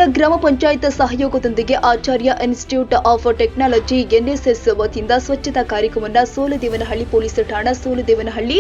ಕಸಗಟ್ಟಪುರ ಗ್ರಾಮ ಪಂಚಾಯತ್ ಸಹಯೋಗದೊಂದಿಗೆ ಆಚಾರ್ಯ institute of technology NSS ವತಿಯಿಂದ ಸ್ವಚ್ಛತಾ ಕಾರ್ಯಕ್ರಮವನ್ನು ಸೋಲದೇವನಹಳ್ಳಿ ಪೊಲೀಸ್ ಠಾಣಾ, ಸೋಲದೇವನಹಳ್ಳಿ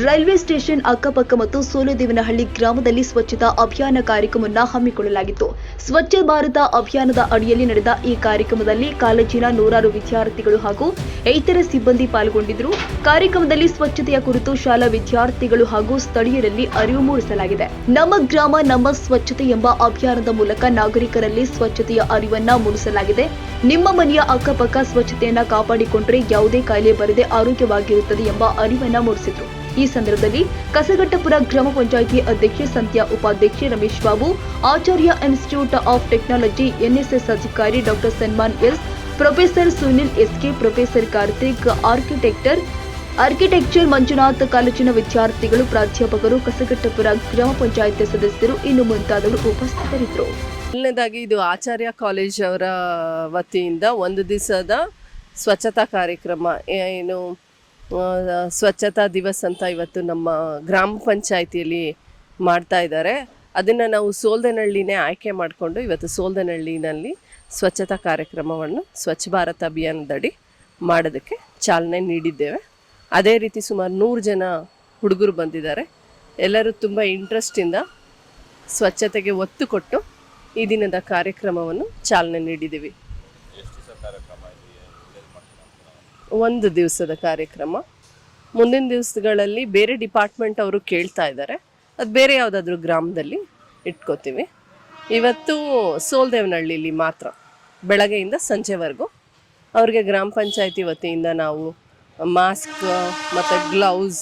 ರೈಲ್ವೆ ಸ್ಟೇಷನ್ ಅಕ್ಕಪಕ್ಕ ಮತ್ತು ಸೋಲದೇವನಹಳ್ಳಿ ಗ್ರಾಮದಲ್ಲಿ ಸ್ವಚ್ಛತಾ ಅಭಿಯಾನ ಕಾರ್ಯಕ್ರಮವನ್ನು ಹಮ್ಮಿಕೊಳ್ಳಲಾಗಿತ್ತು. ಸ್ವಚ್ಛ ಭಾರತ ಅಭಿಯಾನದ ಅಡಿಯಲ್ಲಿ ನಡೆದ ಈ ಕಾರ್ಯಕ್ರಮದಲ್ಲಿ ಕಾಲೇಜಿನ ನೂರಾರು ವಿದ್ಯಾರ್ಥಿಗಳು ಹಾಗೂ ಇತರ ಸಿಬ್ಬಂದಿ ಪಾಲ್ಗೊಂಡಿದ್ದರು. ಕಾರ್ಯಕ್ರಮದಲ್ಲಿ ಸ್ವಚ್ಛತೆಯ ಕುರಿತು ಶಾಲಾ ವಿದ್ಯಾರ್ಥಿಗಳು ಹಾಗೂ ಸ್ಥಳೀಯರಲ್ಲಿ ಅರಿವು ಮೂಡಿಸಲಾಗಿದೆ. ನಮ್ಮ ಗ್ರಾಮ ನಮ್ಮ ಸ್ವಚ್ಛತೆ ಎಂಬ ಅಭಿಯಾನದ ಮೂಲಕ ನಾಗರಿಕರಲ್ಲಿ ಸ್ವಚ್ಛತೆಯ ಅರಿವನ್ನ ಮೂಡಿಸಲಾಗಿದೆ. ನಿಮ್ಮ ಮನೆಯ ಅಕ್ಕಪಕ್ಕ ಸ್ವಚ್ಛತೆಯನ್ನ ಕಾಪಾಡಿಕೊಂಡ್ರೆ ಯಾವುದೇ ಕಾಯಿಲೆ ಬರದೆ ಆರೋಗ್ಯವಾಗಿರುತ್ತದೆ ಎಂಬ ಅರಿವನ್ನ ಮೂಡಿಸಿದ್ರು. ಈ ಸಂದರ್ಭದಲ್ಲಿ ಕಸಗಟ್ಟಪುರ ಗ್ರಾಮ ಪಂಚಾಯಿತಿ ಅಧ್ಯಕ್ಷೆ ಸಂಧ್ಯಾ, ಉಪಾಧ್ಯಕ್ಷೆ Ramesh Babu, Acharya institute of technology NSS ಅಧಿಕಾರಿ doctor Sanman S, professor Sunil SK, professor Karthik, architecture Manjunath, ಕಾಲೇಜಿನ ವಿದ್ಯಾರ್ಥಿಗಳು, ಪ್ರಾಧ್ಯಾಪಕರು, ಕಸಗಟ್ಟಪುರ ಗ್ರಾಮ ಪಂಚಾಯತ್ ಸದಸ್ಯರು ಇನ್ನು ಮುಂತಾದವರು ಉಪಸ್ಥಿತರಿದ್ದರು. ಮೊದಲನೇದಾಗಿ ಇದು ಆಚಾರ್ಯ ಕಾಲೇಜ್ ಅವರ ವತಿಯಿಂದ ಒಂದು ದಿವಸದ ಸ್ವಚ್ಛತಾ ಕಾರ್ಯಕ್ರಮ, ಏನು ಸ್ವಚ್ಛತಾ ದಿವಸ್ ಅಂತ ಇವತ್ತು ನಮ್ಮ ಗ್ರಾಮ ಪಂಚಾಯಿತಿಯಲ್ಲಿ ಮಾಡ್ತಾ ಇದ್ದಾರೆ. ಅದನ್ನು ನಾವು ಸೋಲ್ದನಹಳ್ಳಿನೇ ಆಯ್ಕೆ ಮಾಡಿಕೊಂಡು ಇವತ್ತು ಸೋಲ್ದನಹಳ್ಳಿನಲ್ಲಿ ಸ್ವಚ್ಛತಾ ಕಾರ್ಯಕ್ರಮವನ್ನು ಸ್ವಚ್ಛ ಭಾರತ ಅಭಿಯಾನದಡಿ ಮಾಡೋದಕ್ಕೆ ಚಾಲನೆ ನೀಡಿದ್ದೇವೆ. ಅದೇ ರೀತಿ ಸುಮಾರು 100 ಜನ ಹುಡುಗರು ಬಂದಿದ್ದಾರೆ. ಎಲ್ಲರೂ ತುಂಬ ಇಂಟ್ರೆಸ್ಟಿಂದ ಸ್ವಚ್ಛತೆಗೆ ಒತ್ತು ಕೊಟ್ಟು ಈ ದಿನದ ಕಾರ್ಯಕ್ರಮವನ್ನು ಚಾಲನೆ ನೀಡಿದ್ದೀವಿ. ಒಂದು ದಿವಸದ ಕಾರ್ಯಕ್ರಮ. ಮುಂದಿನ ದಿವಸಗಳಲ್ಲಿ ಬೇರೆ ಡಿಪಾರ್ಟ್ಮೆಂಟ್ ಅವರು ಕೇಳ್ತಾ ಇದ್ದಾರೆ, ಅದು ಬೇರೆ ಯಾವುದಾದ್ರೂ ಗ್ರಾಮದಲ್ಲಿ ಇಟ್ಕೋತೀವಿ. ಇವತ್ತು ಸೋಲ್ದೇವನಹಳ್ಳಿಲಿ ಮಾತ್ರ ಬೆಳಗ್ಗೆಯಿಂದ ಸಂಜೆವರೆಗೂ ಅವ್ರಿಗೆ ಗ್ರಾಮ ಪಂಚಾಯತಿ ವತಿಯಿಂದ ನಾವು ಮಾಸ್ಕ್ ಮತ್ತು ಗ್ಲೌಸ್,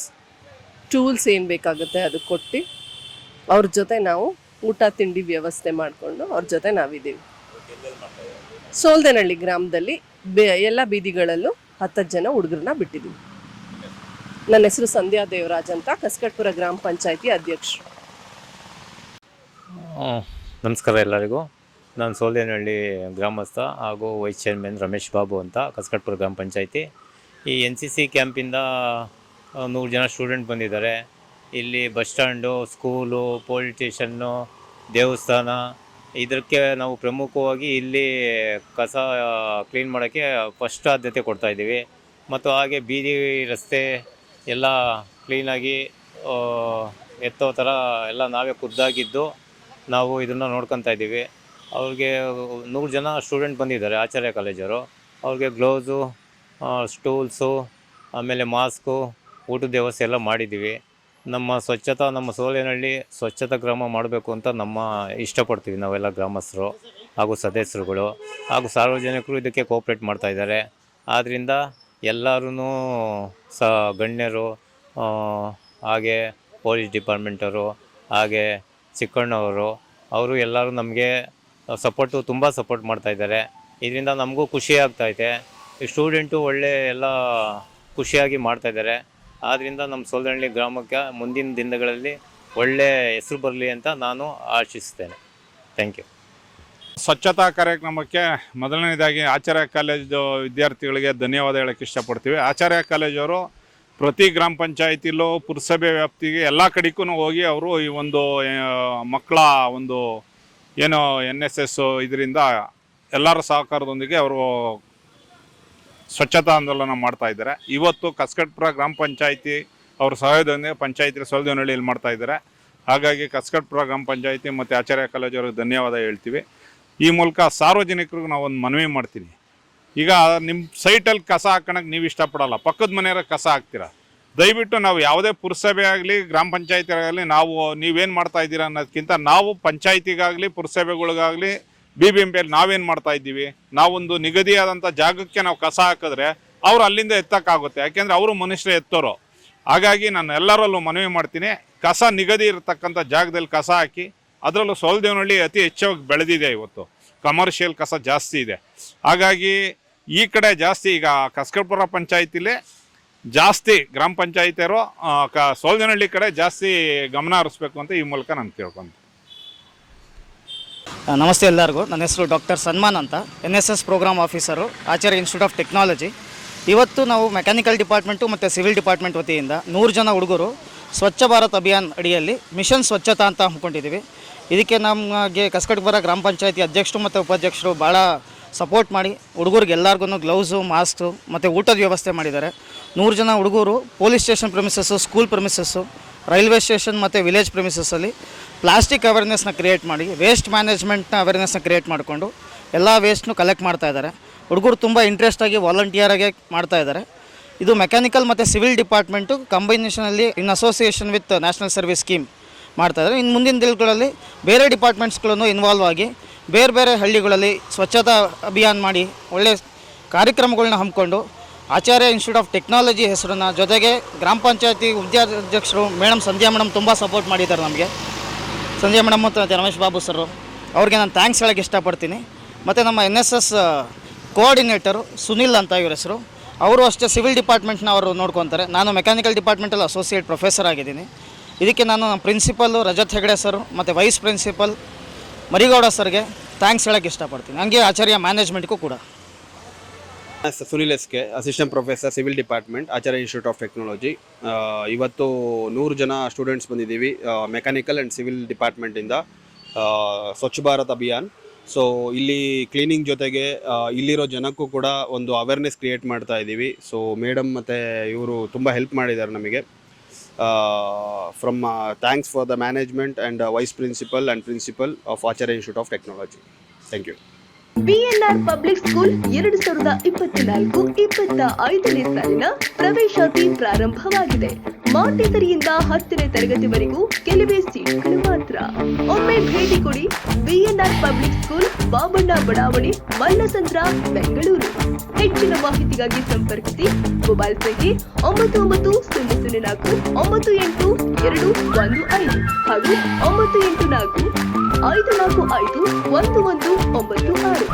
ಟೂಲ್ಸ್ ಏನು ಬೇಕಾಗುತ್ತೆ ಅದು ಕೊಟ್ಟು ಅವ್ರ ಜೊತೆ ನಾವು ಊಟ ತಿಂಡಿ ವ್ಯವಸ್ಥೆ ಮಾಡಿಕೊಂಡು ಅವ್ರ ಜೊತೆ ನಾವಿದ್ದೀವಿ. ಸೋಲ್ದೇನಹಳ್ಳಿ ಗ್ರಾಮದಲ್ಲಿ ಎಲ್ಲ ಬೀದಿಗಳಲ್ಲೂ 10 ಜನ ಹುಡುಗರನ್ನ ಬಿಟ್ಟಿದ್ದೀವಿ. ನನ್ನ ಹೆಸರು ಸಂಧ್ಯಾ ದೇವರಾಜ್ ಅಂತ, ಕಸಗಟ್ಟಪುರ ಗ್ರಾಮ ಪಂಚಾಯತಿ ಅಧ್ಯಕ್ಷರು. ನಮಸ್ಕಾರ ಎಲ್ಲರಿಗೂ. ನಾನು ಸೋಲ್ದೇನಹಳ್ಳಿ ಗ್ರಾಮಸ್ಥ ಹಾಗೂ ವೈಸ್ ಚೇರ್ಮನ್ ರಮೇಶ್ ಬಾಬು ಅಂತ, ಕಸಗಟ್ಟಪುರ ಗ್ರಾಮ ಪಂಚಾಯತಿ. ಈ NCC ಕ್ಯಾಂಪಿಂದ 100 ಜನ ಸ್ಟೂಡೆಂಟ್ ಬಂದಿದ್ದಾರೆ. ಇಲ್ಲಿ bus stand, school, police station, ದೇವಸ್ಥಾನ, ಇದಕ್ಕೆ ನಾವು ಪ್ರಮುಖವಾಗಿ ಇಲ್ಲಿ ಕಸ ಕ್ಲೀನ್ ಮಾಡೋಕ್ಕೆ ಫಸ್ಟ್ ಆದ್ಯತೆ ಕೊಡ್ತಾಯಿದ್ದೀವಿ. ಮತ್ತು ಹಾಗೆ ಬೀದಿ ರಸ್ತೆ ಎಲ್ಲ ಕ್ಲೀನಾಗಿ ಎತ್ತೋ ಥರ ಎಲ್ಲ ನಾವೇ ಖುದ್ದಾಗಿದ್ದು ನಾವು ಇದನ್ನು ನೋಡ್ಕೊತಾ ಇದ್ದೀವಿ. ಅವ್ರಿಗೆ 100 ಜನ ಸ್ಟೂಡೆಂಟ್ ಬಂದಿದ್ದಾರೆ ಆಚಾರ್ಯ ಕಾಲೇಜವರು. ಅವ್ರಿಗೆ ಗ್ಲೌಸು, ಸ್ಟೂಲ್ಸು, ಆಮೇಲೆ ಮಾಸ್ಕು, ಊಟದ ವ್ಯವಸ್ಥೆ ಎಲ್ಲ ಮಾಡಿದ್ದೀವಿ. ನಮ್ಮ ಸೋಲೇನಹಳ್ಳಿ ಸ್ವಚ್ಛತಾ ಗ್ರಾಮ ಮಾಡಬೇಕು ಅಂತ ಇಷ್ಟಪಡ್ತೀವಿ ನಾವೆಲ್ಲ ಗ್ರಾಮಸ್ಥರು ಹಾಗೂ ಸದಸ್ಯರುಗಳು ಹಾಗೂ ಸಾರ್ವಜನಿಕರು ಇದಕ್ಕೆ ಕೋಆಪ್ರೇಟ್ ಮಾಡ್ತಾಯಿದ್ದಾರೆ. ಆದ್ದರಿಂದ ಎಲ್ಲರೂ ಗಣ್ಯರು, ಹಾಗೆ ಪೊಲೀಸ್ ಡಿಪಾರ್ಟ್ಮೆಂಟವರು, ಹಾಗೆ ಚಿಕ್ಕಣ್ಣವರು, ಅವರು ಎಲ್ಲರೂ ನಮಗೆ ತುಂಬ ಸಪೋರ್ಟ್ ಮಾಡ್ತಾಯಿದ್ದಾರೆ. ಇದರಿಂದ ನಮಗೂ ಖುಷಿ ಆಗ್ತೈತೆ. ಈ ಸ್ಟೂಡೆಂಟು ಒಳ್ಳೆ ಎಲ್ಲ ಖುಷಿಯಾಗಿ ಮಾಡ್ತಾಯಿದ್ದಾರೆ. ಆದ್ದರಿಂದ ನಮ್ಮ ಸೋಲ್ದೇನಹಳ್ಳಿ ಗ್ರಾಮಕ್ಕೆ ಮುಂದಿನ ದಿನಗಳಲ್ಲಿ ಒಳ್ಳೆ ಹೆಸರು ಬರಲಿ ಅಂತ ನಾನು ಆಶಿಸ್ತೇನೆ. Thank you. ಸ್ವಚ್ಛತಾ ಕಾರ್ಯಕ್ರಮಕ್ಕೆ ಮೊದಲನೇದಾಗಿ ಆಚಾರ್ಯ ಕಾಲೇಜು ವಿದ್ಯಾರ್ಥಿಗಳಿಗೆ ಧನ್ಯವಾದ ಹೇಳೋಕ್ಕೆ ಇಷ್ಟಪಡ್ತೀವಿ. ಆಚಾರ್ಯ ಕಾಲೇಜವರು ಪ್ರತಿ ಗ್ರಾಮ ಪಂಚಾಯತಿಲೂ ಪುರಸಭೆ ವ್ಯಾಪ್ತಿಗೆ ಎಲ್ಲ ಕಡೆಗೂ ಹೋಗಿ ಅವರು ಈ ಒಂದು ಮಕ್ಕಳ ಒಂದು ಏನು NSS ಇದರಿಂದ ಎಲ್ಲರ ಸಹಕಾರದೊಂದಿಗೆ ಅವರು ಸ್ವಚ್ಛತಾ ಆಂದೋಲನ ಮಾಡ್ತಾಯಿದ್ದಾರೆ. ಇವತ್ತು ಕಸಗಟ್ಟಪುರ ಗ್ರಾಮ ಪಂಚಾಯತಿ ಅವ್ರ ಸಹಾಯದೊಂದಿಗೆ ಪಂಚಾಯತಿ ಸೋಲ್ದೇನಹಳ್ಳಿಯಲ್ಲಿ ಮಾಡ್ತಾಯಿದ್ದಾರೆ. ಹಾಗಾಗಿ ಕಸಗಟ್ಟಪುರ ಗ್ರಾಮ ಪಂಚಾಯತಿ ಮತ್ತು ಆಚಾರ್ಯ ಕಾಲೇಜವ್ರಿಗೆ ಧನ್ಯವಾದ ಹೇಳ್ತೀವಿ. ಈ ಮೂಲಕ ಸಾರ್ವಜನಿಕರಿಗೂ ನಾವು ಒಂದು ಮನವಿ ಮಾಡ್ತೀನಿ. ಈಗ ನಿಮ್ಮ ಸೈಟಲ್ಲಿ ಕಸ ಹಾಕೋಣಕ್ಕೆ ನೀವು ಇಷ್ಟಪಡಲ್ಲ, ಪಕ್ಕದ ಮನೆಯವ್ರಿಗೆ ಕಸ ಹಾಕ್ತೀರ. ದಯವಿಟ್ಟು ನಾವು ಯಾವುದೇ ಪುರಸಭೆ ಆಗಲಿ ಗ್ರಾಮ ಪಂಚಾಯತಿ ಆಗಲಿ ನೀವೇನು ಮಾಡ್ತಾಯಿದ್ದೀರಾ ಅನ್ನೋದಕ್ಕಿಂತ ನಾವು ಪಂಚಾಯತಿಗಾಗಲಿ ಪುರಸಭೆಗಳಿಗಾಗಲಿ BBMPಯಲ್ಲಿ ನಾವೇನು ಮಾಡ್ತಾಯಿದ್ದೀವಿ, ನಾವೊಂದು ನಿಗದಿಯಾದಂಥ ಜಾಗಕ್ಕೆ ನಾವು ಕಸ ಹಾಕಿದ್ರೆ ಅವರು ಅಲ್ಲಿಂದ ಎತ್ತಕ್ಕಾಗುತ್ತೆ. ಯಾಕೆಂದರೆ ಅವರು ಮನುಷ್ಯರೇ ಎತ್ತೋರು. ಹಾಗಾಗಿ ನಾನು ಎಲ್ಲರಲ್ಲೂ ಮನವಿ ಮಾಡ್ತೀನಿ, ಕಸ ನಿಗದಿ ಇರತಕ್ಕಂಥ ಜಾಗದಲ್ಲಿ ಕಸ ಹಾಕಿ. ಅದರಲ್ಲೂ ಸೋಲ್ದೇವನಹಳ್ಳಿ ಅತಿ ಹೆಚ್ಚಾಗಿ ಬೆಳೆದಿದೆ. ಇವತ್ತು ಕಮರ್ಷಿಯಲ್ ಕಸ ಜಾಸ್ತಿ ಇದೆ. ಹಾಗಾಗಿ ಈ ಕಡೆ ಜಾಸ್ತಿ ಈಗ ಕಸಗಟ್ಟಪುರ ಪಂಚಾಯತಿಲೇ ಜಾಸ್ತಿ ಗ್ರಾಮ ಪಂಚಾಯತಿಯರು ಸೋಲ್ದೇನಹಳ್ಳಿ ಕಡೆ ಜಾಸ್ತಿ ಗಮನ ಹರಿಸ್ಬೇಕು ಅಂತ ಈ ಮೂಲಕ ನಾನು ಕೇಳ್ಕೊಂತೀನಿ. ನಮಸ್ತೆ ಎಲ್ಲರಿಗೂ. ನನ್ನ ಹೆಸರು ಡಾಕ್ಟರ್ ಸನ್ಮಾನ್ ಅಂತ, NSS programme officer, Acharya institute of technology. ಇವತ್ತು ನಾವು ಮೆಕ್ಯಾನಿಕಲ್ ಡಿಪಾರ್ಟ್ಮೆಂಟು ಮತ್ತು ಸಿವಿಲ್ ಡಿಪಾರ್ಟ್ಮೆಂಟ್ ವತಿಯಿಂದ 100 ಜನ ಹುಡುಗರು ಸ್ವಚ್ಛ ಭಾರತ್ ಅಭಿಯಾನ್ ಅಡಿಯಲ್ಲಿ ಮಿಷನ್ ಸ್ವಚ್ಛತಾ ಅಂತ ಹಮ್ಮಿಕೊಂಡಿದ್ದೀವಿ. ಇದಕ್ಕೆ ನಮಗೆ ಕಸ್ಕಟ್ಪುರ ಗ್ರಾಮ ಪಂಚಾಯತಿ ಅಧ್ಯಕ್ಷರು ಮತ್ತು ಉಪಾಧ್ಯಕ್ಷರು ಭಾಳ ಸಪೋರ್ಟ್ ಮಾಡಿ ಹುಡುಗರಿಗೆ ಎಲ್ಲರಿಗೂ ಗ್ಲೌಸು ಮಾಸ್ಕು ಮತ್ತು ಊಟದ ವ್ಯವಸ್ಥೆ ಮಾಡಿದ್ದಾರೆ. 100 ಜನ ಹುಡುಗರು police station premises, school premises, railway station ಮತ್ತು ವಿಲೇಜ್ ಪ್ರೆಮಿಸಸ್ಸಲ್ಲಿ ಪ್ಲಾಸ್ಟಿಕ್ ಅವೇರ್ನೆಸ್ನ ಕ್ರಿಯೇಟ್ ಮಾಡಿ, ವೇಸ್ಟ್ ಮ್ಯಾನೇಜ್ಮೆಂಟ್ನ ಅವೇರ್ನೆಸ್ನ ಕ್ರಿಯೇಟ್ ಮಾಡಿಕೊಂಡು ಎಲ್ಲ ವೇಸ್ಟ್ನು ಕಲೆಕ್ಟ್ ಮಾಡ್ತಾ ಇದ್ದಾರೆ. ಹುಡುಗರು ತುಂಬ ಇಂಟ್ರೆಸ್ಟಾಗಿ ವಾಲಂಟಿಯರಾಗಿ ಮಾಡ್ತಾ ಇದ್ದಾರೆ. ಇದು ಮೆಕ್ಯಾನಿಕಲ್ ಮತ್ತು ಸಿವಿಲ್ ಡಿಪಾರ್ಟ್ಮೆಂಟು ಕಂಬೈನೇಷನಲ್ಲಿ in association with national service scheme ಮಾಡ್ತಾಯಿದ್ದಾರೆ. ಇನ್ನು ಮುಂದಿನ ದಿನಗಳಲ್ಲಿ ಬೇರೆ ಡಿಪಾರ್ಟ್ಮೆಂಟ್ಸ್ಗಳನ್ನು ಇನ್ವಾಲ್ವ್ ಆಗಿ ಬೇರೆ ಬೇರೆ ಹಳ್ಳಿಗಳಲ್ಲಿ ಸ್ವಚ್ಛತಾ ಅಭಿಯಾನ ಮಾಡಿ ಒಳ್ಳೆಯ ಕಾರ್ಯಕ್ರಮಗಳನ್ನ ಹಮ್ಮಿಕೊಂಡು ಆಚಾರ್ಯ ಇನ್ಸ್ಟಿಟ್ಯೂಟ್ ಆಫ್ ಟೆಕ್ನಾಲಜಿ ಹೆಸರನ್ನು, ಜೊತೆಗೆ ಗ್ರಾಮ ಪಂಚಾಯತಿ ಉಪಾಧ್ಯಕ್ಷರು ಮೇಡಮ್ ಸಂಧ್ಯಾ ಮೇಡಮ್ ತುಂಬ ಸಪೋರ್ಟ್ ಮಾಡಿದ್ದಾರೆ ನಮಗೆ. ಸಂಧ್ಯಾ ಮೇಡಮ್ ಮತ್ತು ರಮೇಶ್ ಬಾಬು ಸರು ಅವ್ರಿಗೆ ನಾನು ಥ್ಯಾಂಕ್ಸ್ ಹೇಳೋಕ್ಕೆ ಇಷ್ಟಪಡ್ತೀನಿ. ಮತ್ತು ನಮ್ಮ NSS ಕೋಆರ್ಡಿನೇಟರು ಸುನಿಲ್ ಅಂತ ಇವ್ರ ಹೆಸರು, ಅವರು ಅಷ್ಟೇ ಸಿವಿಲ್ ಡಿಪಾರ್ಟ್ಮೆಂಟ್ನ ಅವರು ನೋಡ್ಕೊತಾರೆ. ನಾನು ಮೆಕ್ಯಾನಿಕಲ್ ಡಿಪಾರ್ಟ್ಮೆಂಟಲ್ಲಿ ಅಸೋಸಿಯೇಟ್ ಪ್ರೊಫೆಸರ್ ಆಗಿದ್ದೀನಿ. ಇದಕ್ಕೆ ನಾನು ನಮ್ಮ ಪ್ರಿನ್ಸಿಪಲ್ಲು ರಜತ್ ಹೆಗಡೆ ಸರು ಮತ್ತು ವೈಸ್ ಪ್ರಿನ್ಸಿಪಲ್ ಮರಿಗೌಡ ಸರ್ಗೆ ಥ್ಯಾಂಕ್ಸ್ ಹೇಳೋಕ್ಕೆ ಇಷ್ಟಪಡ್ತೀನಿ. ಹಂಗೆ ಆಚಾರ್ಯ ಮ್ಯಾನೇಜ್ಮೆಂಟ್ಗೂ ಕೂಡ. Sunil S K, assistant professor civil department, Acharya institute of technology. ಇವತ್ತು 100 ಜನ ಸ್ಟೂಡೆಂಟ್ಸ್ ಬಂದಿದ್ದೀವಿ mechanical and civil ಡಿಪಾರ್ಟ್ಮೆಂಟಿಂದ Swachh Bharat Abhiyan. So ಇಲ್ಲಿ ಕ್ಲೀನಿಂಗ್ ಜೊತೆಗೆ ಇಲ್ಲಿರೋ ಜನಕ್ಕೂ ಕೂಡ ಒಂದು ಅವೇರ್ನೆಸ್ ಕ್ರಿಯೇಟ್ ಮಾಡ್ತಾ ಇದ್ದೀವಿ. ಸೊ ಮೇಡಮ್ ಮತ್ತು ಇವರು ತುಂಬ ಹೆಲ್ಪ್ ಮಾಡಿದ್ದಾರೆ ನಮಗೆ. Thanks for the management and vice principal and principal of Acharya institute of technology. Thank you. BNR public school 2024-25ನೇ ಸಾಲಿನ ಪ್ರವೇಶಾತಿ ಪ್ರಾರಂಭವಾಗಿದೆ. ಮಾಂಟೆಸರಿಯಿಂದ 10ನೇ ತರಗತಿವರೆಗೂ ಕೆಲವೇ ಸೀಟ್ಗಳು ಮಾತ್ರ. ಒಮ್ಮೆ ಭೇಟಿ ಕೊಡಿ BNR ಪಬ್ಲಿಕ್ ಸ್ಕೂಲ್, ಬಾಬಣ್ಣ ಬಡಾವಣೆ, ಮಲ್ಲಸಂದ್ರ, ಬೆಂಗಳೂರು. ಹೆಚ್ಚಿನ ಮಾಹಿತಿಗಾಗಿ ಸಂಪರ್ಕಿಸಿ ಮೊಬೈಲ್ ಸಂಖ್ಯೆ 9900498215 ಹಾಗೂ 98454511196.